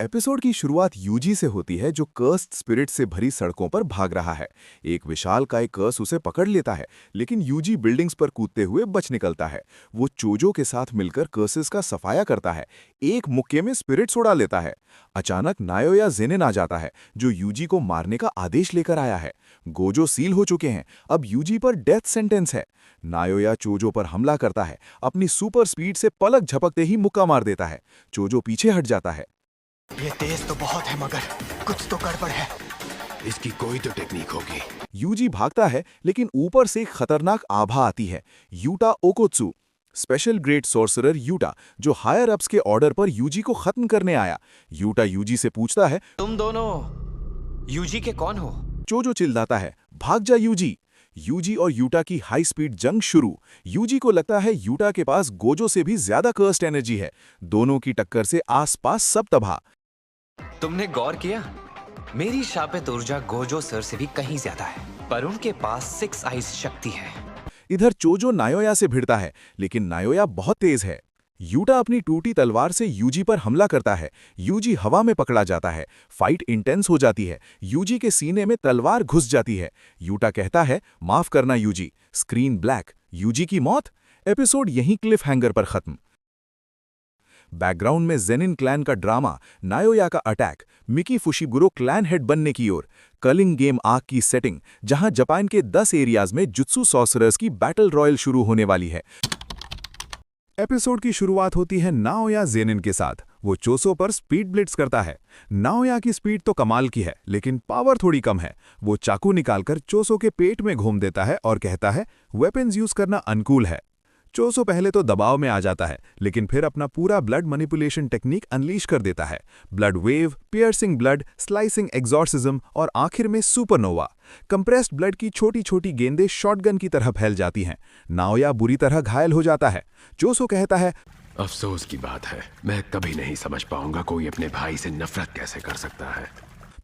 Episode की शुरुआत UG से होती है जो कर्स्ड स्पिरिट से भरी सड़कों पर भाग रहा है। एक विशालकाय कर्स उसे पकड़ लेता है, लेकिन यूजी बिल्डिंग्स पर कूदते हुए बच निकलता है। वो चोजो के साथ मिलकर कर्सेस का सफाया करता है, एक मुक्के में स्पिरिट्स उड़ा लेता है। अचानक नायोया जेनिन आ जाता है, जो यूजी को मारने का आदेश लेकर आया है। गोजो सील हो चुके हैं, अब यूजी पर डेथ सेंटेंस है। नायोया चोजो पर हमला करता है, अपनी सुपर स्पीड से पलक झपकते ही मुक्का मार देता है। चोजो पीछे हट जाता है। ये तेज तो बहुत है मगर कुछ तो गड़बड़ है। इसकी कोई तो टेक्निक होगी। यूजी भागता है, लेकिन ऊपर से एक खतरनाक आभा आती है। Yuta Okkotsu, special grade sorcerer Yuta, जो हायर अप्स के ऑर्डर पर यूजी को खत्म करने आया। यूटा यूजी से पूछता है, तुम दोनों यूजी के कौन हो? चोजो चिल्लाता है, भाग जा यूजी। यूजी और यूटा की हाई स्पीड जंग शुरू। यूजी को लगता है यूटा के पास गोजो से भी ज्यादा कर्स्ड एनर्जी है। दोनों की टक्कर से आसपास सब तबाह। तुमने गौर किया, मेरी शापित ऊर्जा गोजो सर से भी कहीं ज्यादा है, पर उनके पास 6 आइज शक्ति है। इधर चोजो नायोया से भिड़ता है, लेकिन नायोया बहुत तेज है। यूटा अपनी टूटी तलवार से यूजी पर हमला करता है। यूजी हवा में पकड़ा जाता है। फाइट इंटेंस हो जाती है। यूजी के सीने में तलवार घुस जाती है। यूटा कहता है, माफ करना यूजी। Screen black. यूजी की मौत। एपिसोड यहीं क्लिफ हैंगर पर खत्म। बैकग्राउंड में जेनिन क्लैन का ड्रामा, नायोया का attack, Mickey Fushiguro clan head बनने की ओर, कलिंग गेम आर्क की सेटिंग, जहां जापान के 10 एरियाज में जुत्सु सॉर्सरर्स की बैटल रॉयल शुरू होने वाली है। एपिसोड की शुरुआत होती है नाओया जेनिन के साथ। वो चोसो पर स्पीड ब्लिट्स करता है। नाओया की स्पीड तो कमाल की है, लेकिन पावर थोड़ी कम है। वो चाकू निकालकर चोसो के पेट में घूम देता है और कहता है, वेपन्स यूज करना अनुकूल है। चोसो पहले तो दबाव में आ जाता है, लेकिन फिर अपना पूरा ब्लड मैनिपुलेशन टेक्निक अनलीश कर देता है। Blood wave, piercing blood, slicing exorcism और आखिर में सुपरनोवा। कंप्रेस्ड ब्लड की छोटी छोटी गेंदें शॉटगन की तरह फैल जाती हैं। नाओया बुरी तरह घायल हो जाता है। चोसो कहता है, अफसोस की बात है, मैं कभी नहीं समझ पाऊंगा कोई अपने भाई से नफरत कैसे कर सकता है।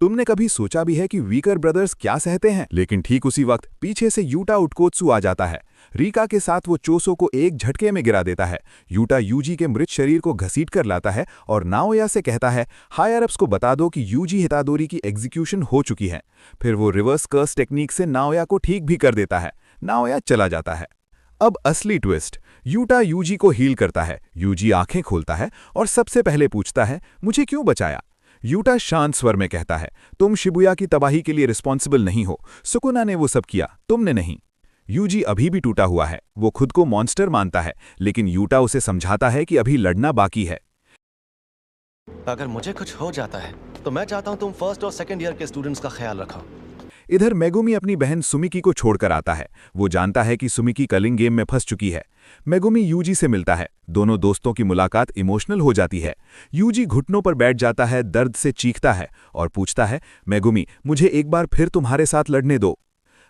तुमने कभी सोचा भी है कि वीकर ब्रदर्स क्या सहते हैं? लेकिन ठीक उसी वक्त पीछे से यूटा उटकोत्सु आ जाता है। रीका के साथ वो चोसो को एक झटके में गिरा देता है। यूटा यूजी के मृत शरीर को घसीट कर लाता है और नाओया से कहता है, हायर अप्स को बता दो कि यूजी हितादोरी की एग्जीक्यूशन हो चुकी है। फिर वो रिवर्स कर्स टेक्निक से नाओया को ठीक भी कर देता है। नाओया चला जाता है। अब असली ट्विस्ट, यूटा यूजी को हील करता है। यूजी आंखें खोलता है और सबसे पहले पूछता है, मुझे क्यों बचाया? यूटा शांत स्वर में कहता है, तुम शिबुया की तबाही के लिए रिस्पॉन्सिबल नहीं हो। सुकुना ने वो सब किया, तुमने नहीं। यूजी अभी भी टूटा हुआ है। वो खुद को मॉन्स्टर मानता है, लेकिन यूटा उसे समझाता है कि अभी लड़ना बाकी है। अगर मुझे कुछ हो जाता है तो मैं चाहता हूं तुम फर्स्ट और सेकंड ईयर के स्टूडेंट्स का ख्याल रखो। इधर मेगुमी अपनी बहन सुमिकी को छोड़कर आता है। वो जानता है कि सुमिकी कलिंग गेम में फंस चुकी है। मेगुमी यूजी से मिलता है। दोनों दोस्तों की मुलाकात इमोशनल हो जाती है। यूजी घुटनों पर बैठ जाता है, दर्द से चीखता है और पूछता है, मेगुमी, मुझे एक बार फिर तुम्हारे साथ लड़ने दो।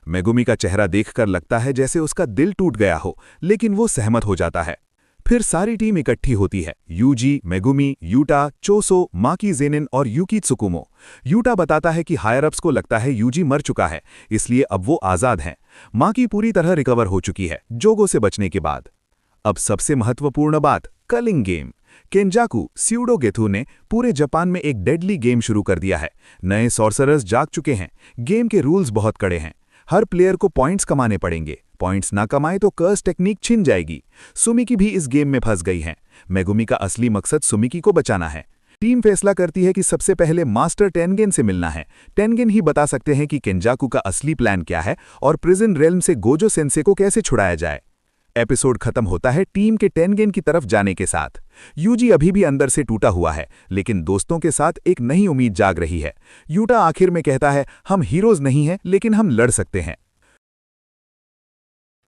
मेगुमी का चेहरा देखकर लगता है जैसे उसका दिल टूट गया हो, लेकिन वो सहमत हो जाता है। फिर सारी टीम इकट्ठी होती है। यूजी, मेगुमी, यूटा, चोसो, माकी जेनिन और यूकी त्सुकुमो। यूटा बताता है कि हायर अप्स को लगता है यूजी मर चुका है, इसलिए अब वो आज़ाद हैं। माकी पूरी तरह रिकवर हो चुकी है, जोगो से बचने के बाद। अब सबसे महत्वपूर्ण बात, कलिंग गेम। केंजाकू स्यूडो गेथू ने पूरे जापान में एक डेडली गेम शुरू कर दिया है। नए सॉर्सरर्स जाग चुके हैं। गेम के रूल्स बहुत कड़े हैं। हर प्लेयर को पॉइंट्स कमाने पड़ेंगे। पॉइंट्स ना कमाए तो कर्स टेक्निक छिन जाएगी। सुमिकी भी इस गेम में फंस गई हैं। मेगुमी का असली मकसद सुमिकी को बचाना है। टीम फैसला करती है कि सबसे पहले मास्टर टेनगेन से मिलना है। टेनगेन ही बता सकते हैं कि केंजाकू का असली प्लान क्या है और प्रिजन रेल्म से गोजो सेंसे को कैसे छुड़ाया जाए। एपिसोड खत्म होता है टीम के टेनगेन की तरफ जाने के साथ। यूजी अभी भी अंदर से टूटा हुआ है, लेकिन दोस्तों के साथ एक नई उम्मीद जाग रही है। यूटा आखिर में कहता है, हम हीरोज नहीं हैं, लेकिन हम लड़ सकते हैं।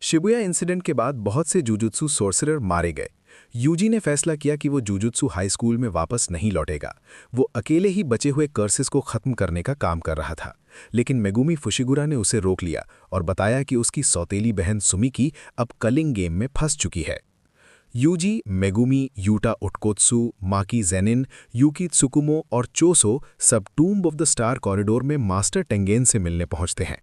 शिबुया इंसिडेंट के बाद बहुत से जुजुत्सु सोर्सरर मारे गए। यूजी ने फैसला किया कि वो जुजुत्सु हाई स्कूल में वापस नहीं लौटेगा। वो अकेले ही बचे हुए कर्सेस को खत्म करने का काम कर रहा था, लेकिन मेगुमी फुशिगुरा ने उसे रोक लिया और बताया कि उसकी सौतेली बहन सुमिकी अब कलिंग गेम में फंस चुकी है। यूजी, मेगुमी, यूटा उटकोत्सु, माकी जेनिन, यूकी त्सुकुमो और चोसो सब tomb of the star corridor में मास्टर टेंगेन से मिलने पहुंचते हैं।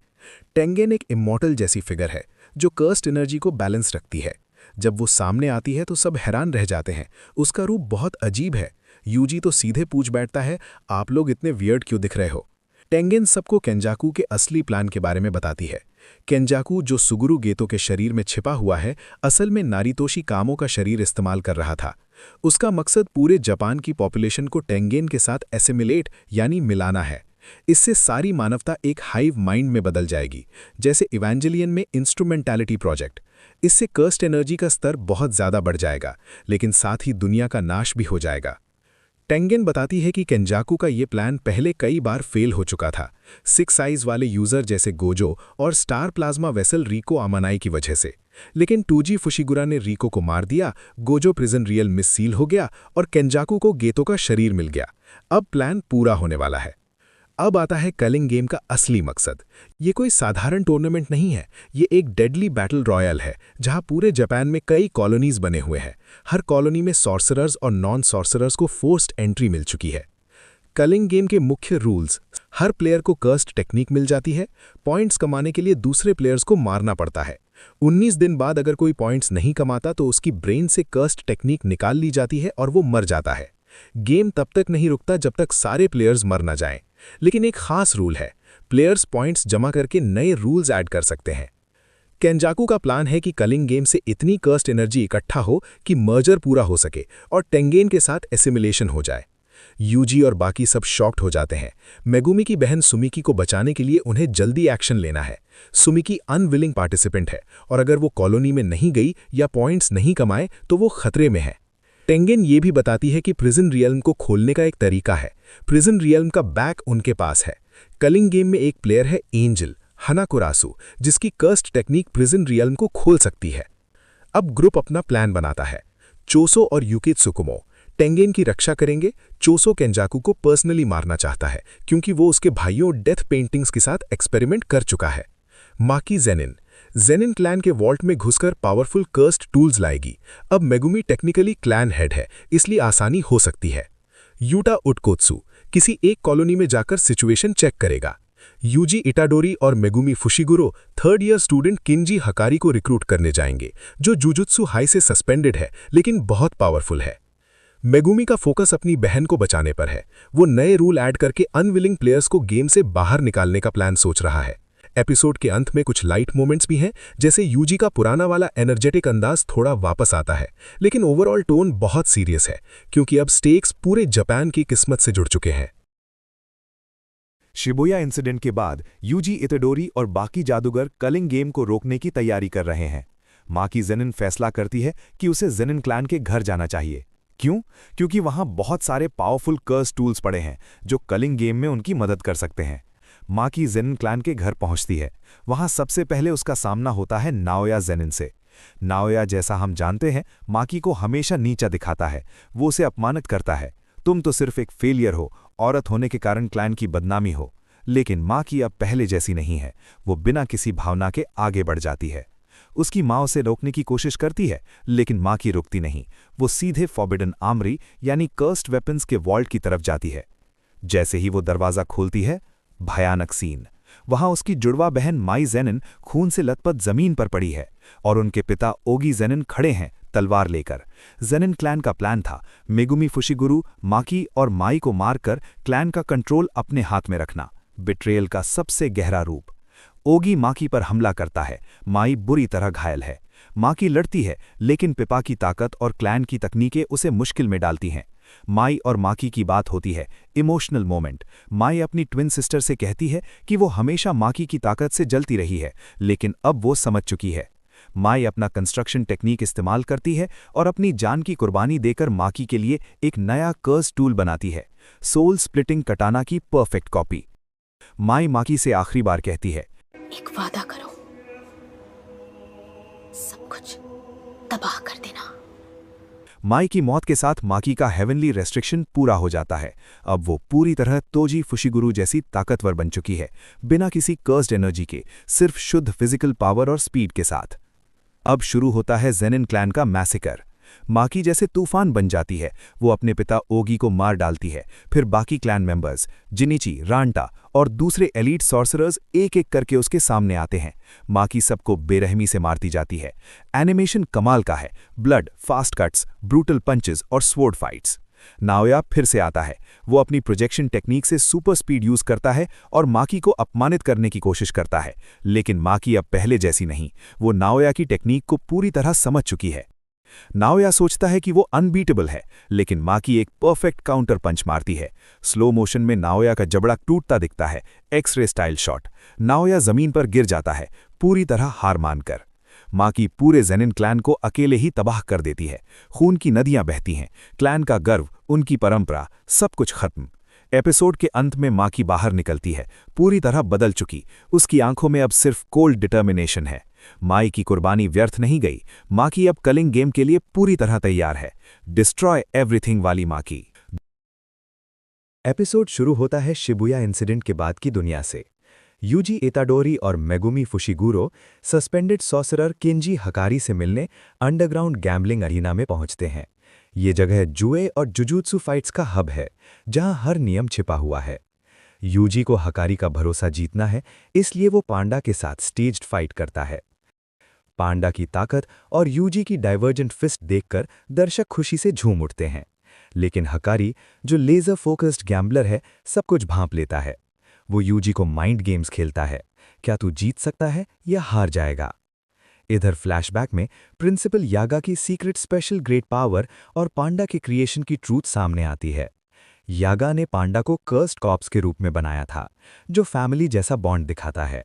टेंगेन एक इमॉर्टल जैसी फिगर है जो कर्स्ड एनर्जी को बैलेंस रखती है। जब वो सामने आती है तो सब हैरान रह जाते हैं। उसका रूप बहुत अजीब है, यूजी तो सीधे पूछ बैठता है, आप लोग इतने वियर्ड क्यों दिख रहे हो? टेंगेन सबको केंजाकू के असली प्लान के बारे में बताती है। केंजाकू, जो सुगुरु गेतो के शरीर में छिपा हुआ है, असल में नारितोशी कामो का शरीर इस्तेमाल कर रहा था। उसका मकसद पूरे जापान की पॉपुलेशन को टेंगेन के साथ एसिमिलेट यानी मिलाना है। इससे सारी मानवता एक हाइव माइंड में बदल जाएगी, जैसे इवेंजेलियन में इंस्ट्रूमेंटैलिटी प्रोजेक्ट। इससे कर्स्ट एनर्जी का स्तर बहुत ज़्यादा बढ़ जाएगा, लेकिन साथ ही दुनिया का नाश भी हो जाएगा। टेंगेन बताती है कि केंजाकू का ये प्लान पहले कई बार फेल हो चुका था, 6 आइज वाले यूजर जैसे गोजो और स्टार प्लाज्मा वेसल रिको आमानाई की वजह से। लेकिन टूजी फुशिगुरा ने रिको को मार दिया, Gojo prison real miss seal हो गया और केंजाकू को गेतो का शरीर मिल गया। अब प्लान पूरा होने वाला है। अब आता है कलिंग गेम का असली मकसद। ये कोई साधारण टूर्नामेंट नहीं है, ये एक डेडली बैटल रॉयल है, जहां पूरे जापान में कई कॉलोनीज बने हुए हैं। हर कॉलोनी में सॉर्सरर्स और नॉन सॉर्सरर्स को फोर्स्ड एंट्री मिल चुकी है। कलिंग गेम के मुख्य रूल्स: हर प्लेयर को कर्स्ट टेक्निक मिल जाती है, पॉइंट्स कमाने के लिए दूसरे प्लेयर्स को मारना पड़ता है। 19 दिन बाद अगर कोई पॉइंट्स नहीं कमाता तो उसकी ब्रेन से कर्स्ट टेक्निक निकाल ली जाती है और वो मर जाता है। गेम तब तक नहीं रुकता जब तक सारे प्लेयर्स मर न जाएं। लेकिन एक खास रूल है, प्लेयर्स पॉइंट्स जमा करके नए रूल्स ऐड कर सकते हैं। केंजाकू का प्लान है कि कलिंग गेम से इतनी कर्स्ट एनर्जी इकट्ठा हो कि मर्जर पूरा हो सके और टेंगेन के साथ एसिमिलेशन हो जाए। यूजी और बाकी सब शॉक्ड हो जाते हैं। मेगुमी की बहन सुमिकी को बचाने के लिए उन्हें जल्दी एक्शन लेना है। सुमिकी अनविलिंग पार्टिसिपेंट है और अगर वो कॉलोनी में नहीं गई या पॉइंट्स नहीं कमाए तो वो खतरे में है। टेंगेन ये भी बताती है कि प्रिजन रियल्म को खोलने का एक तरीका है। प्रिजन रियल्म का बैक उनके पास है। कलिंग गेम में एक प्लेयर है एंजल हनाकुरासु, जिसकी कर्स्ट टेक्निक प्रिजन रियल्म को खोल सकती है। अब ग्रुप अपना प्लान बनाता है। चोसो और युकित्सुकुमो टेंगेन की रक्षा करेंगे। चोसो केंजाकू को पर्सनली मारना चाहता है क्योंकि वो उसके भाइयों डेथ पेंटिंग्स के साथ एक्सपेरिमेंट कर चुका है। माकी जेनिन क्लैन के वॉल्ट में घुसकर पावरफुल कर्स्ट टूल्स लाएगी। अब मेगुमी टेक्निकली क्लैन हेड है, इसलिए आसानी हो सकती है। यूटा उटकोत्सु किसी एक कॉलोनी में जाकर सिचुएशन चेक करेगा। यूजी इटाडोरी और Megumi Fushiguro 3rd year student Kinji Hakari को रिक्रूट करने जाएंगे, जो जुजुत्सु हाई से सस्पेंडेड है लेकिन बहुत पावरफुल है। मेगुमी का फोकस अपनी बहन को बचाने पर है। वो नए रूल ऐड करके अनविलिंग प्लेयर्स को गेम से बाहर निकालने का प्लान सोच रहा है। एपिसोड के अंत में कुछ लाइट मोमेंट्स भी हैं, जैसे यूजी का पुराना वाला एनर्जेटिक अंदाज थोड़ा वापस आता है, लेकिन ओवरऑल टोन बहुत सीरियस है क्योंकि अब स्टेक्स पूरे जापान की किस्मत से जुड़ चुके हैं। शिबुया इंसिडेंट के बाद यूजी इताडोरी और बाकी जादूगर कलिंग गेम को रोकने की तैयारी कर रहे हैं। माकी जेनिन फैसला करती है कि उसे जेनिन क्लैन के घर जाना चाहिए। क्यों? क्योंकि वहां बहुत सारे पावरफुल कर्स टूल्स पड़े हैं जो कलिंग गेम में उनकी मदद कर सकते हैं। माकी जेनिन क्लैन के घर पहुंचती है। वहां सबसे पहले उसका सामना होता है नाओया जेनिन से। नाओया, जैसा हम जानते हैं, माकी को हमेशा नीचा दिखाता है। वो उसे अपमानित करता है, तुम तो सिर्फ एक फेलियर हो, औरत होने के कारण क्लैन की बदनामी हो। लेकिन माकी अब पहले जैसी नहीं है। वो बिना किसी भावना के आगे बढ़ जाती है। उसकी माँ उसे रोकने की कोशिश करती है, लेकिन माकी रुकती नहीं। वो सीधे फॉरबिडन आर्मरी यानी कर्स्ड वेपन्स के वॉल्ट की तरफ जाती है। जैसे ही वो दरवाज़ा खोलती है, भयानक सीन। वहां उसकी जुड़वा बहन माई जेनिन खून से लथपथ जमीन पर पड़ी है और उनके पिता ओगी जेनिन खड़े हैं तलवार लेकर। जेनिन क्लैन का प्लान था मेगुमी फुशिगुरु, माकी और माई को मारकर क्लैन का कंट्रोल अपने हाथ में रखना। बिट्रेयल का सबसे गहरा रूप। ओगी माकी पर हमला करता है। माई बुरी तरह घायल है। माकी लड़ती है, लेकिन पिपा की ताकत और क्लैन की तकनीकें उसे मुश्किल में डालती हैं। माई और माकी की बात होती है, इमोशनल मोमेंट। माई अपनी ट्विन सिस्टर से कहती है कि वो हमेशा माकी की ताकत से जलती रही है, लेकिन अब वो समझ चुकी है। माई अपना कंस्ट्रक्शन टेक्निक इस्तेमाल करती है और अपनी जान की कुर्बानी देकर माकी के लिए एक नया कर्स टूल बनाती है, सोल स्प्लिटिंग कटाना की परफेक्ट कॉपी। माई माकी से आखिरी बार कहती है, एक वादा करो, सब कुछ तबाह कर देना। माई की मौत के साथ माकी का हेवनली रेस्ट्रिक्शन पूरा हो जाता है। अब वो पूरी तरह तोजी फुशिगुरु जैसी ताकतवर बन चुकी है, बिना किसी कर्स्ड एनर्जी के, सिर्फ शुद्ध फिजिकल पावर और स्पीड के साथ। अब शुरू होता है जेनिन क्लैन का मैसेकर। माकी जैसे तूफान बन जाती है। वो अपने पिता ओगी को मार डालती है। फिर बाकी क्लैन मेंबर्स जिनिची, रांटा और दूसरे एलीट सॉर्सरर्स एक एक करके उसके सामने आते हैं। माकी सबको बेरहमी से मारती जाती है। एनिमेशन कमाल का है, blood, fast cuts, brutal punches और स्वॉर्ड फाइट्स। नाओया फिर से आता है। वो अपनी प्रोजेक्शन टेक्निक से सुपर स्पीड यूज करता है और माकी को अपमानित करने की कोशिश करता है, लेकिन माकी अब पहले जैसी नहीं। वो नाओया की टेक्निक को पूरी तरह समझ चुकी है। नाओया सोचता है कि वो अनबीटेबल है, लेकिन माकी एक परफेक्ट काउंटर पंच मारती है। स्लो मोशन में नाओया का जबड़ा टूटता दिखता है, एक्स-रे स्टाइल शॉट। नाओया जमीन पर गिर जाता है, पूरी तरह हार मानकर। माकी पूरे जेनिन क्लैन को अकेले ही तबाह कर देती है। खून की नदियां बहती हैं, क्लैन का गर्व, उनकी परंपरा, सब कुछ खत्म। एपिसोड के अंत में माकी बाहर निकलती है, पूरी तरह बदल चुकी। उसकी आंखों में अब सिर्फ कोल्ड डिटर्मिनेशन है। माई की कुर्बानी व्यर्थ नहीं गई। माकी अब कलिंग गेम के लिए पूरी तरह तैयार है। डिस्ट्रॉय एवरीथिंग वाली माकी। एपिसोड शुरू होता है शिबुया इंसिडेंट के बाद की दुनिया से। यूजी इताडोरी और Megumi Fushiguro suspended sorcerer Kenji Hakari से मिलने अंडरग्राउंड गैम्बलिंग अरीना में पहुंचते हैं। ये जगह जुए और जुजुत्सु फाइट्स का हब है, जहां हर नियम छिपा हुआ है। यूजी को हकारी का भरोसा जीतना है, इसलिए वो पांडा के साथ स्टेज्ड फाइट करता है। पांडा की ताकत और यूजी की डाइवर्जेंट फिस्ट देखकर दर्शक खुशी से झूम उठते हैं। लेकिन हकारी, जो लेजर फोकस्ड गैम्बलर है, सब कुछ भांप लेता है। वो यूजी को माइंड गेम्स खेलता है, क्या तू जीत सकता है या हार जाएगा। इधर फ्लैशबैक में प्रिंसिपल यागा की सीक्रेट स्पेशल ग्रेट पावर और पांडा के क्रिएशन की ट्रूथ सामने आती है। यागा ने पांडा को कर्स्ड कॉप्स के रूप में बनाया था, जो फैमिली जैसा बॉन्ड दिखाता है।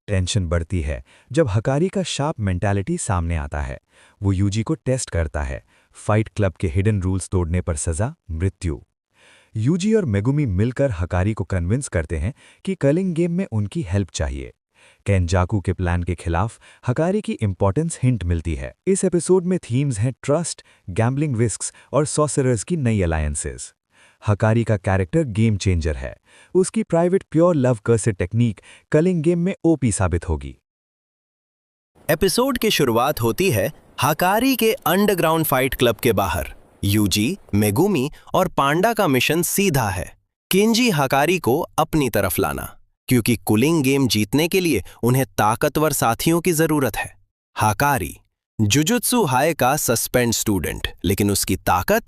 टेंशन बढ़ती है जब हकारी का शार्प मेंटालिटी सामने आता है। वो यूजी को टेस्ट करता है। फाइट क्लब के हिडन रूल्स तोड़ने पर सजा मृत्यु। यूजी और मेगुमी मिलकर हकारी को कन्विंस करते हैं कि कलिंग गेम में उनकी हेल्प चाहिए। केंजाकू के प्लान के खिलाफ हकारी की इंपॉर्टेंस हिंट मिलती है। इस एपिसोड में थीम्स हैं ट्रस्ट, गैम्बलिंग रिस्क्स और सॉर्सरर्स की नई अलायंसेस। हकारी का कैरेक्टर गेम चेंजर है। उसकी private pure love cursed technique culling game में ओपी साबित होगी। एपिसोड की शुरुआत होती है हकारी के अंडरग्राउंड फाइट क्लब के बाहर। यूजी, मेगुमी और पांडा का मिशन सीधा है, केंजी हकारी को अपनी तरफ लाना, क्योंकि कुलिंग गेम जीतने के लिए उन्हें ताकतवर साथियों की जरूरत है। हकारी जुजुत्सु हाय का सस्पेंड स्टूडेंट, लेकिन उसकी ताकत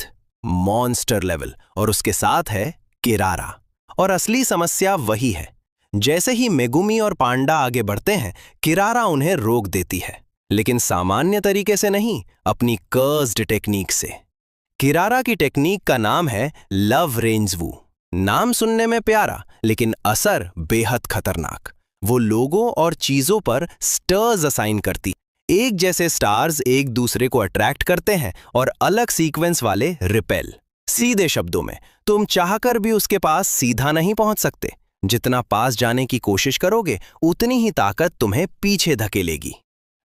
मॉन्स्टर लेवल, और उसके साथ है किरारा। और असली समस्या वही है। जैसे ही मेगुमी और पांडा आगे बढ़ते हैं, किरारा उन्हें रोक देती है, लेकिन सामान्य तरीके से नहीं, अपनी कर्स्ड टेक्निक से। किरारा की टेक्निक का नाम है लव रेंजवू। नाम सुनने में प्यारा, लेकिन असर बेहद खतरनाक। वो लोगों और चीजों पर स्टर्स असाइन करती। एक जैसे स्टार्स एक दूसरे को अट्रैक्ट करते हैं और अलग सीक्वेंस वाले रिपेल। सीधे शब्दों में, तुम चाहकर भी उसके पास सीधा नहीं पहुंच सकते। जितना पास जाने की कोशिश करोगे, उतनी ही ताकत तुम्हें पीछे धकेलेगी।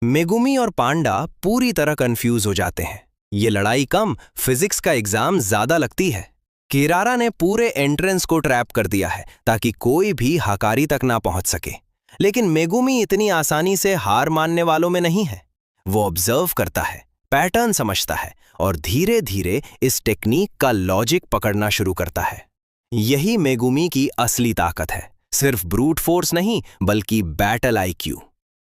मेगुमी और पांडा पूरी तरह कंफ्यूज हो जाते हैं। ये लड़ाई कम, फिजिक्स का एग्जाम ज्यादा लगती है। किरारा ने पूरे एंट्रेंस को ट्रैप कर दिया है ताकि कोई भी हकारी तक ना पहुंच सके। लेकिन मेगुमी इतनी आसानी से हार मानने वालों में नहीं है। वो ऑब्जर्व करता है, पैटर्न समझता है और धीरे धीरे इस टेक्निक का लॉजिक पकड़ना शुरू करता है। यही मेगुमी की असली ताकत है, सिर्फ ब्रूट फोर्स नहीं, बल्कि बैटल आईक्यू।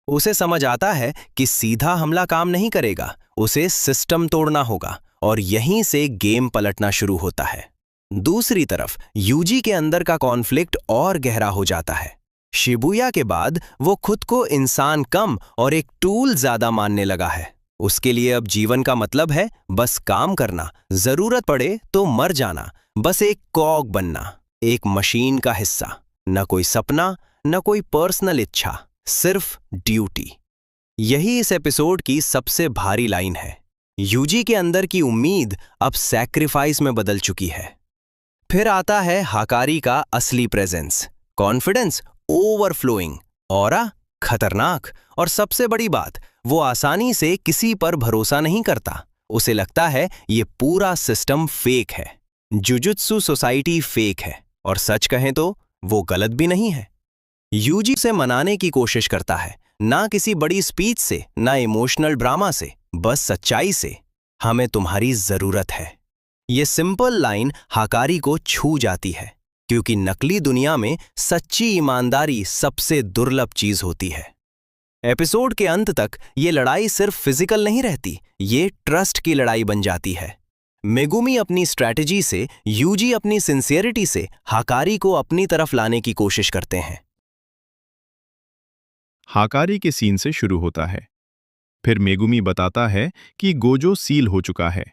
उसे समझ आता है कि सीधा हमला काम नहीं करेगा, उसे सिस्टम तोड़ना होगा, और यहीं से गेम पलटना शुरू होता है। दूसरी तरफ यूजी के अंदर का कॉन्फ्लिक्ट और गहरा हो जाता है। शिबुया के बाद वो खुद को इंसान कम और एक टूल ज्यादा मानने लगा है। उसके लिए अब जीवन का मतलब है बस काम करना, जरूरत पड़े तो मर जाना, बस एक कॉग बनना, एक मशीन का हिस्सा। न कोई सपना, न कोई पर्सनल इच्छा, सिर्फ ड्यूटी। यही इस एपिसोड की सबसे भारी लाइन है। यूजी के अंदर की उम्मीद अब सैक्रिफाइस में बदल चुकी है। फिर आता है हकारी का असली प्रेजेंस, कॉन्फिडेंस ओवरफ्लोइंग, ऑरा खतरनाक, और सबसे बड़ी बात, वो आसानी से किसी पर भरोसा नहीं करता। उसे लगता है ये पूरा सिस्टम फेक है, जुजुत्सु सोसाइटी फेक है, और सच कहें तो वो गलत भी नहीं है। यूजी से मनाने की कोशिश करता है, ना किसी बड़ी स्पीच से, ना इमोशनल ड्रामा से, बस सच्चाई से। हमें तुम्हारी जरूरत है। ये सिंपल लाइन हकारी को छू जाती है, क्योंकि नकली दुनिया में सच्ची ईमानदारी सबसे दुर्लभ चीज होती है। एपिसोड के अंत तक ये लड़ाई सिर्फ फिजिकल नहीं रहती, ये ट्रस्ट की लड़ाई बन जाती है। मेगुमी अपनी स्ट्रैटेजी से, यूजी अपनी सिंसियरिटी से हाकारी को अपनी तरफ लाने की कोशिश करते हैं। हाकारी के सीन से शुरू होता है। फिर मेगुमी बताता है कि गोजो सील हो चुका है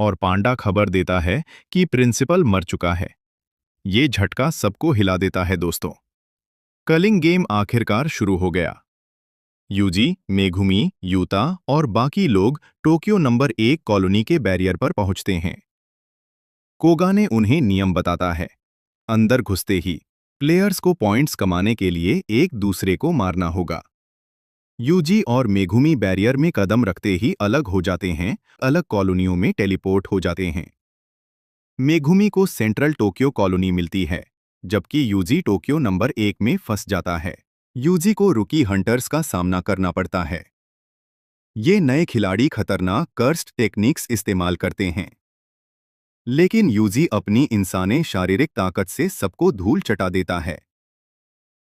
और पांडा खबर देता है कि प्रिंसिपल मर चुका है। ये झटका सबको हिला देता है दोस्तों। कलिंग गेम आखिरकार शुरू हो गया। यूजी, मेगुमी, यूता और बाकी लोग टोक्यो नंबर 1 कॉलोनी के बैरियर पर पहुंचते हैं। कोगा ने उन्हें नियम बताता है। अंदर घुसते ही प्लेयर्स को पॉइंट्स कमाने के लिए एक दूसरे को मारना होगा। यूजी और मेगुमी बैरियर में कदम रखते ही अलग हो जाते हैं, अलग कॉलोनियों में टेलीपोर्ट हो जाते हैं। मेगुमी को सेंट्रल टोक्यो कॉलोनी मिलती है, जबकि यूजी टोक्यो नंबर 1 में फंस जाता है। यूजी को रुकी हंटर्स का सामना करना पड़ता है। ये नए खिलाड़ी खतरनाक कर्स्ट टेक्निक्स इस्तेमाल करते हैं, लेकिन यूजी अपनी इंसानी शारीरिक ताकत से सबको धूल चटा देता है।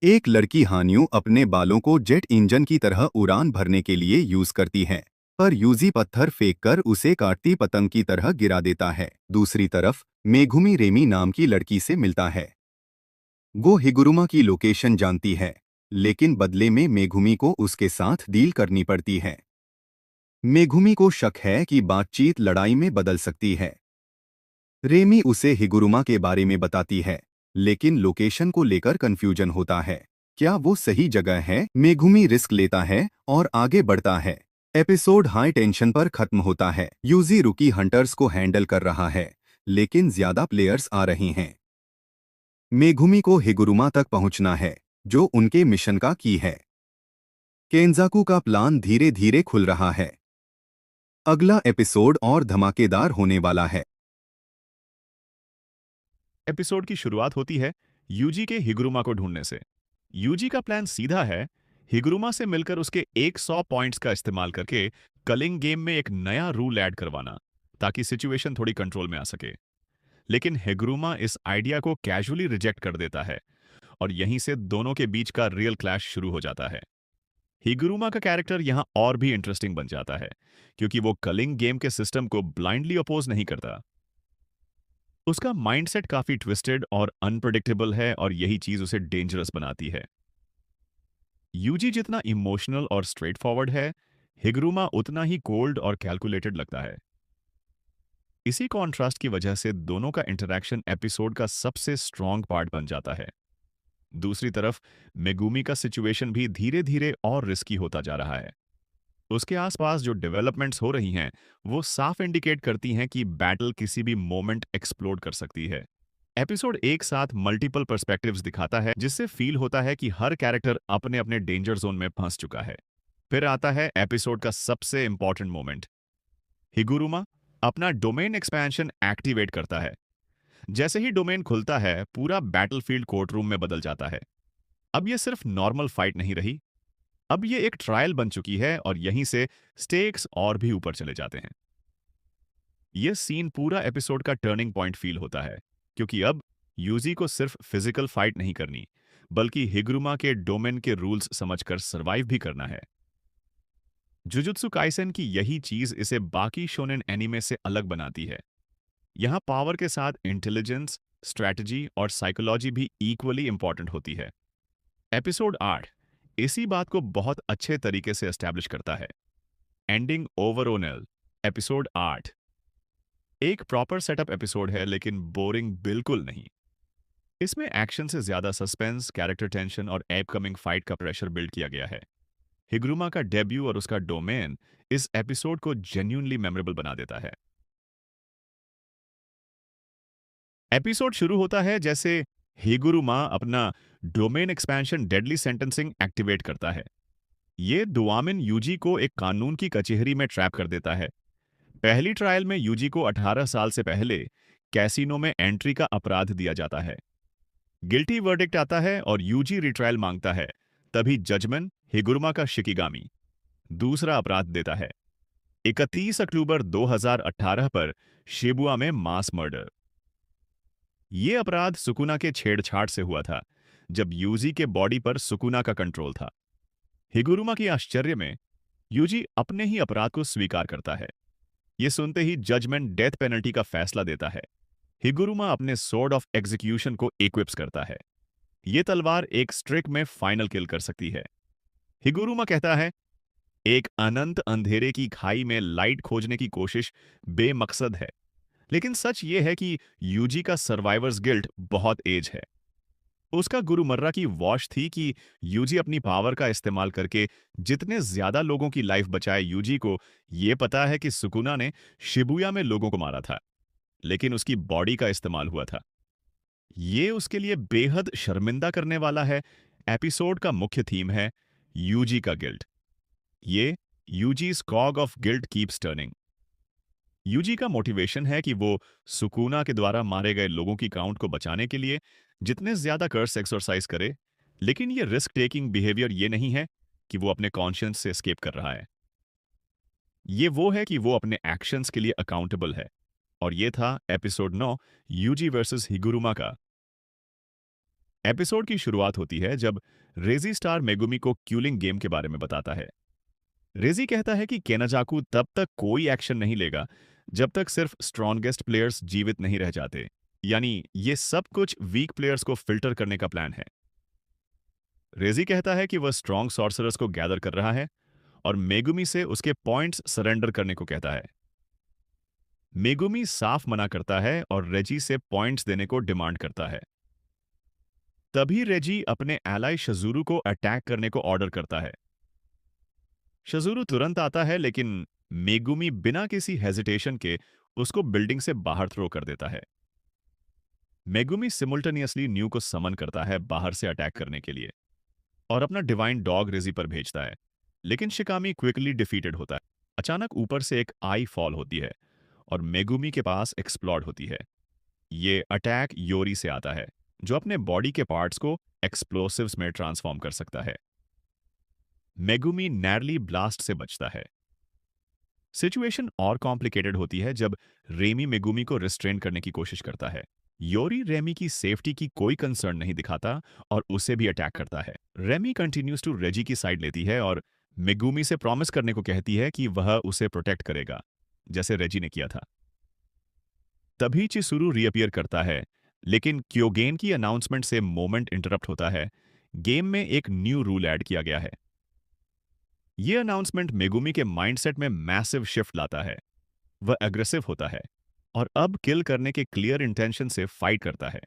एक लड़की हान्यू अपने बालों को जेट इंजन की तरह उड़ान भरने के लिए यूज करती है, पर यूजी पत्थर फेंककर उसे काटती पतंग की तरह गिरा देता है। दूसरी तरफ मेगुमी रेमी नाम की लड़की से मिलता है। वो हिगुरुमा की लोकेशन जानती है, लेकिन बदले में मेगुमी को उसके साथ डील करनी पड़ती है। मेगुमी को शक है कि बातचीत लड़ाई में बदल सकती है। रेमी उसे हिगुरुमा के बारे में बताती है, लेकिन लोकेशन को लेकर कंफ्यूजन होता है। क्या वो सही जगह है? मेगुमी रिस्क लेता है और आगे बढ़ता है। एपिसोड हाई टेंशन पर खत्म होता है। यूजी रुकी हंटर्स को हैंडल कर रहा है, लेकिन ज्यादा प्लेयर्स आ रहे हैं। मेगुमी को हिगुरुमा तक पहुंचना है, जो उनके मिशन का की है। केंजाकू का प्लान धीरे धीरे खुल रहा है। अगला एपिसोड और धमाकेदार होने वाला है। एपिसोड की शुरुआत होती है यूजी के हिगुरुमा को ढूंढने से। यूजी का प्लान सीधा है, हिगुरुमा से मिलकर उसके 100 पॉइंट्स का इस्तेमाल करके कलिंग गेम में एक नया रूल ऐड करवाना, ताकि सिचुएशन थोड़ी कंट्रोल में आ सके। लेकिन हिगुरुमा इस आइडिया को कैजुअली रिजेक्ट कर देता है और यहीं से दोनों के बीच का रियल क्लैश शुरू हो जाता है। हिगुरुमा का कैरेक्टर यहां और भी इंटरेस्टिंग बन जाता है, क्योंकि वो कलिंग गेम के सिस्टम को ब्लाइंडली अपोज नहीं करता। उसका माइंडसेट काफी ट्विस्टेड और अनप्रेडिक्टेबल है और यही चीज उसे डेंजरस बनाती है। यूजी जितना इमोशनल और स्ट्रेट फॉरवर्ड है, हिगुरुमा उतना ही कोल्ड और कैलकुलेटेड लगता है। इसी कॉन्ट्रास्ट की वजह से दोनों का इंटरैक्शन एपिसोड का सबसे स्ट्रॉन्ग पार्ट बन जाता है। दूसरी तरफ मेगुमी का सिचुएशन भी धीरे धीरे और रिस्की होता जा रहा है। उसके आसपास जो डेवलपमेंट्स हो रही हैं, वो साफ इंडिकेट करती हैं कि बैटल किसी भी मोमेंट एक्सप्लोड कर सकती है। एपिसोड एक साथ मल्टीपल पर्सपेक्टिव्स दिखाता है, जिससे फील होता है कि हर कैरेक्टर अपने अपने डेंजर जोन में फंस चुका है। फिर आता है एपिसोड का सबसे इंपॉर्टेंट मोमेंट। हिगुरुमा अपना डोमेन एक्सपेंशन एक्टिवेट करता है। जैसे ही डोमेन खुलता है, पूरा बैटलफील्ड कोर्टरूम में बदल जाता है। अब यह सिर्फ नॉर्मल फाइट नहीं रही, अब ये एक ट्रायल बन चुकी है और यहीं से स्टेक्स और भी ऊपर चले जाते हैं। यह सीन पूरा एपिसोड का टर्निंग पॉइंट फील होता है, क्योंकि अब यूजी को सिर्फ फिजिकल फाइट नहीं करनी, बल्कि हिगुरुमा के डोमेन के रूल्स समझकर सरवाइव भी करना है। जुजुत्सु काइसेन की यही चीज इसे बाकी शोनेन एनिमे से अलग बनाती है। यहां पावर के साथ इंटेलिजेंस, स्ट्रैटेजी और साइकोलॉजी भी इक्वली इंपॉर्टेंट होती है। एपिसोड 8 इसी बात को बहुत अच्छे तरीके से एस्टैब्लिश करता है। एंडिंग ओवरओनल एपिसोड 8 एक प्रॉपर सेटअप एपिसोड है, लेकिन बोरिंग बिल्कुल नहीं। इसमें एक्शन से ज्यादा सस्पेंस, कैरेक्टर टेंशन और अपकमिंग फाइट का प्रेशर बिल्ड किया गया है। हिगुरुमा का डेब्यू और उसका डोमेन इस एपिसोड को जेन्युइनली मेमोरेबल बना देता है। एपिसोड शुरू होता है जैसे हिगुरुमा अपना domain expansion deadly sentencing activate करता है। ये दुआमिन यूजी को एक कानून की कचहरी में ट्रैप कर देता है। पहली ट्रायल में यूजी को 18 साल से पहले कैसीनो में एंट्री का अपराध दिया जाता है। गिल्टी वर्डिक्ट आता है और यूजी रिट्रायल मांगता है। तभी जजमेंट हिगुरुमा का शिकिगामी दूसरा अपराध देता है, 31 अक्टूबर 2018 पर शिबुया में मास मर्डर। यह अपराध सुकुना के छेड़छाड़ से हुआ था, जब यूजी के बॉडी पर सुकुना का कंट्रोल था। हिगुरुमा की आश्चर्य में यूजी अपने ही अपराध को स्वीकार करता है। ये सुनते ही जजमेंट डेथ पेनल्टी का फैसला देता है। हिगुरुमा अपने सोर्ड ऑफ एग्जीक्यूशन को इक्विप्स करता है। ये तलवार एक स्ट्रिक में फाइनल किल कर सकती है। हिगुरुमा कहता है, एक अनंत अंधेरे की खाई में लाइट खोजने की कोशिश बेमकसद है, लेकिन सच ये है कि यूजी का सर्वाइवर्स गिल्ट बहुत एज है। उसका गुरुमर्रा की वॉश थी कि यूजी अपनी पावर का इस्तेमाल करके जितने ज्यादा लोगों की लाइफ बचाए। यूजी को यह पता है कि सुकुना ने शिबुया में लोगों को मारा था, लेकिन उसकी बॉडी का इस्तेमाल हुआ था। ये उसके लिए बेहद शर्मिंदा करने वाला है। एपिसोड का मुख्य थीम है यूजी का गिल्ट। ये Yuji's cog of guilt keeps turning. Yuji का मोटिवेशन है कि वो सुकुना के द्वारा मारे गए लोगों की काउंट को बचाने के लिए जितने ज्यादा कर्स एक्सरसाइज करे, लेकिन ये रिस्क टेकिंग बिहेवियर ये नहीं है कि वो अपने कॉन्शियंस से एस्केप कर रहा है। ये वो है कि वो अपने एक्शंस के लिए अकाउंटेबल है। और ये था एपिसोड 9 यूजी वर्सेस हिगुरुमा का। एपिसोड की शुरुआत होती है जब रेजी स्टार मेगुमी को क्यूलिंग गेम के बारे में बताता है। रेजी कहता है कि केनाजाकू तब तक कोई एक्शन नहीं लेगा जब तक सिर्फ स्ट्रॉन्गेस्ट प्लेयर्स जीवित नहीं रह जाते, यानी ये सब कुछ वीक प्लेयर्स को फिल्टर करने का प्लान है। रेजी कहता है कि वह स्ट्रॉन्ग सॉर्सरर्स को गैदर कर रहा है और मेगुमी से उसके पॉइंट्स सरेंडर करने को कहता है। मेगुमी साफ मना करता है और रेजी से पॉइंट्स देने को डिमांड करता है। तभी रेजी अपने एलाई शजूरू को अटैक करने को ऑर्डर करता है। शजूरू तुरंत आता है, लेकिन मेगुमी बिना किसी हेजिटेशन के उसको बिल्डिंग से बाहर थ्रो कर देता है। मेगुमी सिमुल्टेनियसली न्यू को समन करता है बाहर से अटैक करने के लिए और अपना डिवाइन डॉग रेजी पर भेजता है, लेकिन शिकामी क्विकली डिफीटेड होता है। अचानक ऊपर से एक आई फॉल होती है और मेगुमी के पास एक्सप्लोड होती है। ये अटैक योरी से आता है, जो अपने बॉडी के पार्ट्स को एक्सप्लोसिव्स में ट्रांसफॉर्म कर सकता है। मेगुमी नैरली ब्लास्ट से बचता है। सिचुएशन और कॉम्प्लिकेटेड होती है जब रेमी मेगुमी को रिस्ट्रेन करने की कोशिश करता है। योरी रेमी की सेफ्टी की कोई कंसर्न नहीं दिखाता और उसे भी अटैक करता है। रेमी कंटिन्यूज टू रेजी की साइड लेती है और मेगुमी से प्रॉमिस करने को कहती है कि वह उसे प्रोटेक्ट करेगा, जैसे रेजी ने किया था। तभी चिसुरू रीअपियर करता है, लेकिन क्योगेन की अनाउंसमेंट से मोमेंट इंटरप्ट होता है। गेम में एक न्यू रूल ऐड किया गया है। यह अनाउंसमेंट मेगुमी के माइंडसेट में मैसिव शिफ्ट लाता है। वह एग्रेसिव होता है और अब किल करने के क्लियर इंटेंशन से फाइट करता है।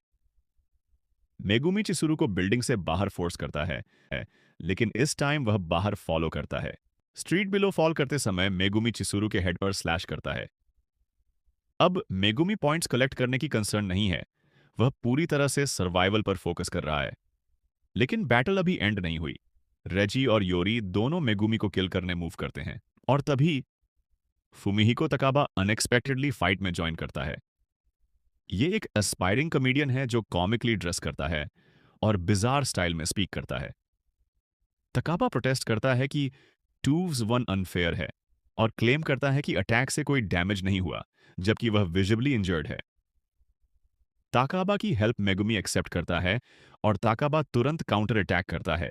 मेगुमी चिसुरू को बिल्डिंग से बाहर फोर्स करता है, लेकिन इस टाइम वह बाहर फॉलो करता है। स्ट्रीट बिलो फॉल करते समय मेगुमी चिसुरू के हेड पर स्लैश करता है। अब मेगुमी पॉइंट्स कलेक्ट करने की कंसर्न नहीं है, वह पूरी तरह से सर्वाइवल पर फोकस कर रहा है। लेकिन बैटल अभी एंड नहीं हुई। रेजी और योरी दोनों मेगुमी को किल करने मूव करते हैं और तभी फुमिहिको तकाबा अनएक्सपेक्टेडली फाइट में ज्वाइन करता है। ये एक एस्पायरिंग कॉमेडियन है जो कॉमिकली ड्रेस करता है और बिजार स्टाइल में स्पीक करता है। तकाबा प्रोटेस्ट करता है कि 2v1 अनफेयर है और क्लेम करता है कि अटैक से कोई डैमेज नहीं हुआ, जबकि वह विजिबली इंजर्ड है। ताकाबा की हेल्प मेगुमी एक्सेप्ट करता है और ताकाबा तुरंत काउंटर अटैक करता है।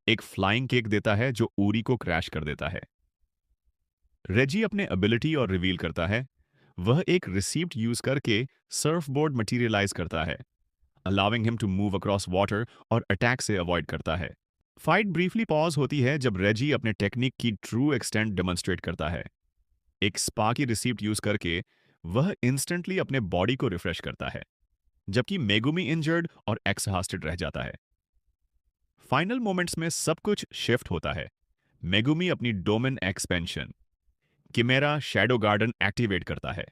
एक फ्लाइंग केक देता है जो ऊरी को क्रैश कर देता है। रेजी अपने एबिलिटी और रिवील करता है। वह एक रिसीप्ट यूज करके सर्फबोर्ड मटेरियलाइज करता है, allowing him to move across water और अटैक से अवॉइड करता है। फाइट ब्रीफली पॉज होती है जब रेजी अपने टेक्निक की ट्रू एक्सटेंट डेमोन्स्ट्रेट करता है। एक स्पा की रिसीप्ट यूज करके वह इंस्टेंटली अपने बॉडी को रिफ्रेश करता है, जबकि मेगुमी इंजर्ड और एक्सहास्टेड रह जाता है। फाइनल मोमेंट्स में सब कुछ शिफ्ट होता है। मेगुमी अपनी domain expansion chimera shadow garden activate करता है।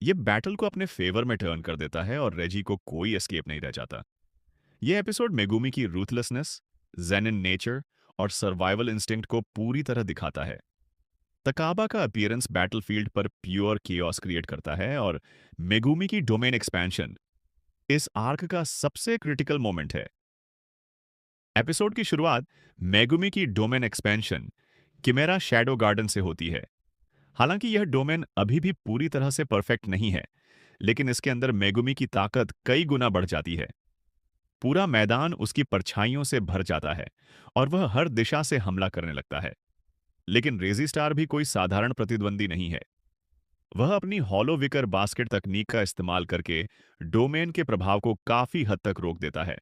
यह बैटल को अपने फेवर में टर्न कर देता है और रेजी को कोई एस्केप नहीं रह जाता। यह एपिसोड मेगुमी की रूथलेसनेस, ज़ेनिन नेचर और सर्वाइवल इंस्टिंक्ट को पूरी तरह दिखाता है। तकाबा का अपीयरेंस बैटलफील्ड पर प्योर कियोस क्रिएट करता है और मेगुमी की डोमेन एक्सपेंशन इस आर्क का सबसे क्रिटिकल मोमेंट है। एपिसोड की शुरुआत मेगुमी की domain expansion chimera shadow garden से होती है। हालांकि यह डोमेन अभी भी पूरी तरह से परफेक्ट नहीं है, लेकिन इसके अंदर मेगुमी की ताकत कई गुना बढ़ जाती है। पूरा मैदान उसकी परछाइयों से भर जाता है और वह हर दिशा से हमला करने लगता है। लेकिन रेजी स्टार भी कोई साधारण प्रतिद्वंदी नहीं है। वह अपनी हॉलो विकर बास्केट तकनीक का इस्तेमाल करके डोमेन के प्रभाव को काफी हद तक रोक देता है।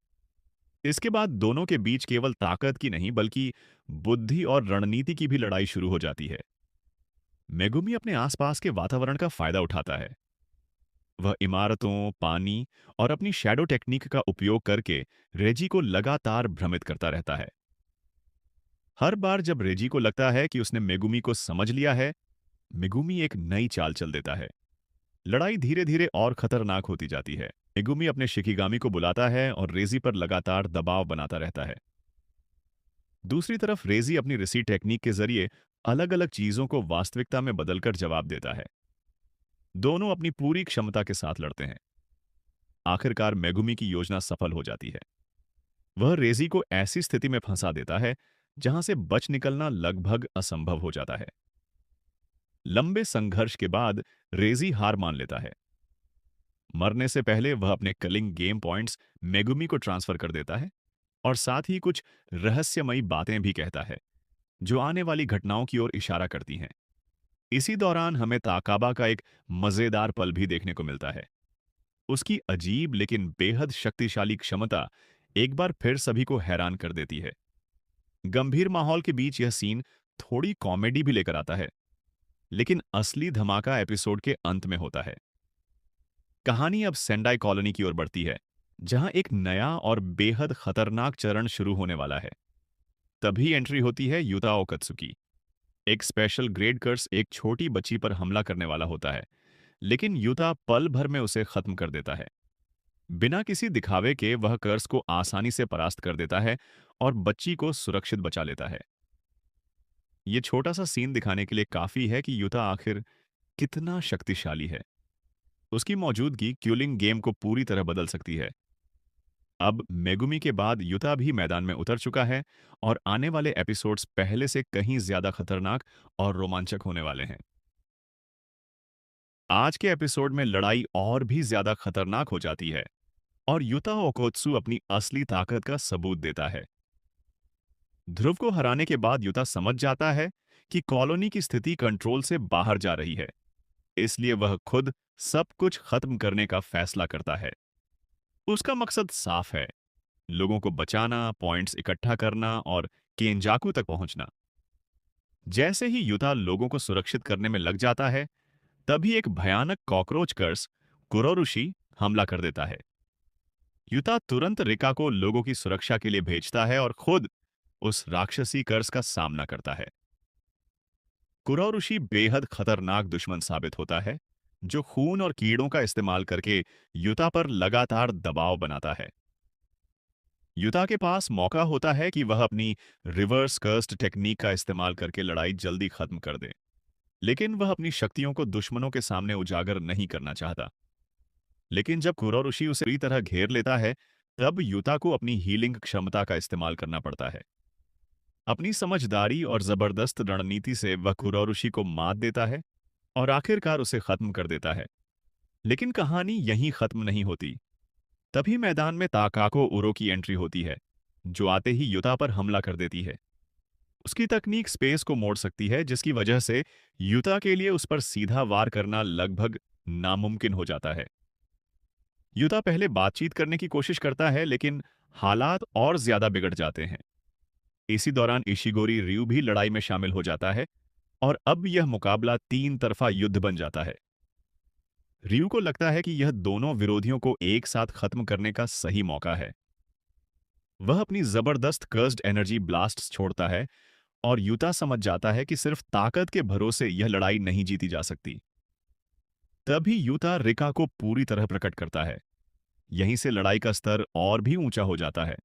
इसके बाद दोनों के बीच केवल ताकत की नहीं बल्कि बुद्धि और रणनीति की भी लड़ाई शुरू हो जाती है। मेगुमी अपने आसपास के वातावरण का फायदा उठाता है। वह इमारतों, पानी और अपनी शैडो टेक्निक का उपयोग करके रेजी को लगातार भ्रमित करता रहता है। हर बार जब रेजी को लगता है कि उसने मेगुमी को समझ लिया है, मेगुमी एक नई चाल चल देता है। लड़ाई धीरे धीरे और खतरनाक होती जाती है। मेगुमी अपने शिकिगामी को बुलाता है और रेजी पर लगातार दबाव बनाता रहता है। दूसरी तरफ रेजी अपनी रिसीट टेक्निक के जरिए अलग अलग चीजों को वास्तविकता में बदलकर जवाब देता है। दोनों अपनी पूरी क्षमता के साथ लड़ते हैं। आखिरकार मेगुमी की योजना सफल हो जाती है। वह रेजी को ऐसी स्थिति में फंसा देता है जहां से बच निकलना लगभग असंभव हो जाता है। लंबे संघर्ष के बाद रेजी हार मान लेता है। मरने से पहले वह अपने कलिंग गेम पॉइंट्स मेगुमी को ट्रांसफर कर देता है और साथ ही कुछ रहस्यमयी बातें भी कहता है जो आने वाली घटनाओं की ओर इशारा करती हैं। इसी दौरान हमें ताकाबा का एक मजेदार पल भी देखने को मिलता है। उसकी अजीब लेकिन बेहद शक्तिशाली क्षमता एक बार फिर सभी को हैरान कर देती है। गंभीर माहौल के बीच यह सीन थोड़ी कॉमेडी भी लेकर आता है, लेकिन असली धमाका एपिसोड के अंत में होता है। कहानी अब सेंडाई कॉलोनी की ओर बढ़ती है, जहां एक नया और बेहद खतरनाक चरण शुरू होने वाला है। तभी एंट्री होती है युता ओकत्सुकी। एक स्पेशल ग्रेड कर्स एक छोटी बच्ची पर हमला करने वाला होता है, लेकिन युता पल भर में उसे खत्म कर देता है। बिना किसी दिखावे के वह कर्स को आसानी से परास्त कर देता है और बच्ची को सुरक्षित बचा लेता है। यह छोटा सा सीन दिखाने के लिए काफी है कि युता आखिर कितना शक्तिशाली है। उसकी मौजूदगी क्यूलिंग गेम को पूरी तरह बदल सकती है। अब मेगुमी के बाद युता भी मैदान में उतर चुका है और आने वाले एपिसोड्स पहले से कहीं ज्यादा खतरनाक और रोमांचक होने वाले हैं। आज के एपिसोड में लड़ाई और भी ज्यादा खतरनाक हो जाती है और युता ओकोत्सु अपनी असली ताकत का सबूत देता है। ध्रुव को हराने के बाद युता समझ जाता है कि कॉलोनी की स्थिति कंट्रोल से बाहर जा रही है, इसलिए वह खुद सब कुछ खत्म करने का फैसला करता है। उसका मकसद साफ है, लोगों को बचाना, पॉइंट्स इकट्ठा करना और केंजाकू तक पहुंचना। जैसे ही युता लोगों को सुरक्षित करने में लग जाता है, तभी एक भयानक कॉकरोच कर्स कुरोरुशी हमला कर देता है। युता तुरंत रिका को लोगों की सुरक्षा के लिए भेजता है और खुद उस राक्षसी कर्स का सामना करता है। कुरोरुशी बेहद खतरनाक दुश्मन साबित होता है, जो खून और कीड़ों का इस्तेमाल करके युता पर लगातार दबाव बनाता है। युता के पास मौका होता है कि वह अपनी रिवर्स कर्स्ड टेक्निक का इस्तेमाल करके लड़ाई जल्दी खत्म कर दे, लेकिन वह अपनी शक्तियों को दुश्मनों के सामने उजागर नहीं करना चाहता। लेकिन जब कुरोरुशी उसे पूरी तरह घेर लेता है, तब युता को अपनी हीलिंग क्षमता का इस्तेमाल करना पड़ता है। अपनी समझदारी और जबरदस्त रणनीति से वह कुरोरुशी को मात देता है और आखिरकार उसे खत्म कर देता है। लेकिन कहानी यहीं खत्म नहीं होती। तभी मैदान में ताकाको उरो की एंट्री होती है, जो आते ही युता पर हमला कर देती है। उसकी तकनीक स्पेस को मोड़ सकती है, जिसकी वजह से युता के लिए उस पर सीधा वार करना लगभग नामुमकिन हो जाता है। युता पहले बातचीत करने की कोशिश करता है, लेकिन हालात और ज्यादा बिगड़ जाते हैं। इसी दौरान इशिगोरी रयू भी लड़ाई में शामिल हो जाता है और अब यह मुकाबला 3 तरफा युद्ध बन जाता है। रयू को लगता है कि यह दोनों विरोधियों को एक साथ खत्म करने का सही मौका है। वह अपनी जबरदस्त कर्स्ड एनर्जी ब्लास्ट्स छोड़ता है और युता समझ जाता है कि सिर्फ ताकत के भरोसे यह लड़ाई नहीं जीती जा सकती। तभी युता रिका को पूरी तरह प्रकट करता है। यहीं से लड़ाई का स्तर और भी ऊंचा हो जाता है।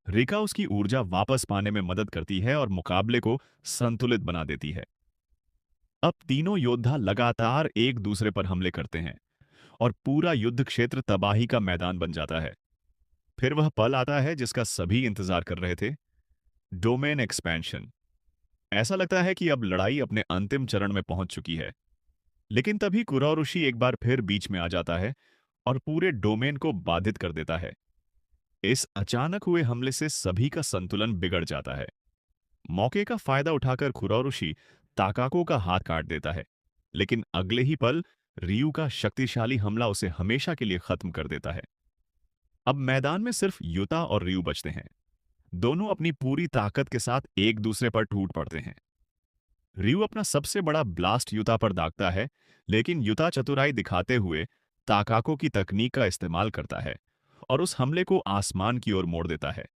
रिका उसकी ऊर्जा वापस पाने में मदद करती है और मुकाबले को संतुलित बना देती है। अब तीनों योद्धा लगातार एक दूसरे पर हमले करते हैं और पूरा युद्ध क्षेत्र तबाही का मैदान बन जाता है। फिर वह पल आता है जिसका सभी इंतजार कर रहे थे, डोमेन एक्सपेंशन। ऐसा लगता है कि अब लड़ाई अपने अंतिम चरण में पहुंच चुकी है, लेकिन तभी कुरोरुशी एक बार फिर बीच में आ जाता है और पूरे डोमेन को बाधित कर देता है। इस अचानक हुए हमले से सभी का संतुलन बिगड़ जाता है। मौके का फायदा उठाकर कुरोरुशी ताकाको का हाथ काट देता है, लेकिन अगले ही पल रियू का शक्तिशाली हमला उसे हमेशा के लिए खत्म कर देता है। अब मैदान में सिर्फ युता और रियू बचते हैं। दोनों अपनी पूरी ताकत के साथ एक दूसरे पर टूट पड़ते हैं। रियू अपना सबसे बड़ा ब्लास्ट युता पर दागता है, लेकिन युता चतुराई दिखाते हुए ताकाको की तकनीक का इस्तेमाल करता है और उस हमले को आसमान की ओर मोड़ देता है।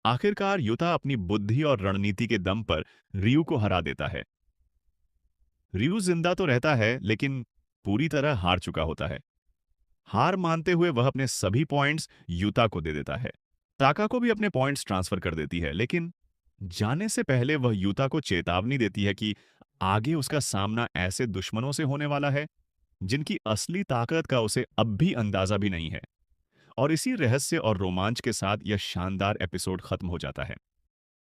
आखिरकार युता अपनी बुद्धि और रणनीति के दम पर रियू को हरा देता है। रियू जिंदा तो रहता है, लेकिन पूरी तरह हार चुका होता है। हार मानते हुए वह अपने सभी पॉइंट्स युता को दे देता है। ताका को भी अपने पॉइंट्स ट्रांसफर कर देती है, लेकिन जाने से पहले वह युता को चेतावनी देती है कि आगे उसका सामना ऐसे दुश्मनों से होने वाला है जिनकी असली ताकत का उसे अब भी अंदाजा भी नहीं है। और इसी रहस्य और रोमांच के साथ यह शानदार एपिसोड खत्म हो जाता है।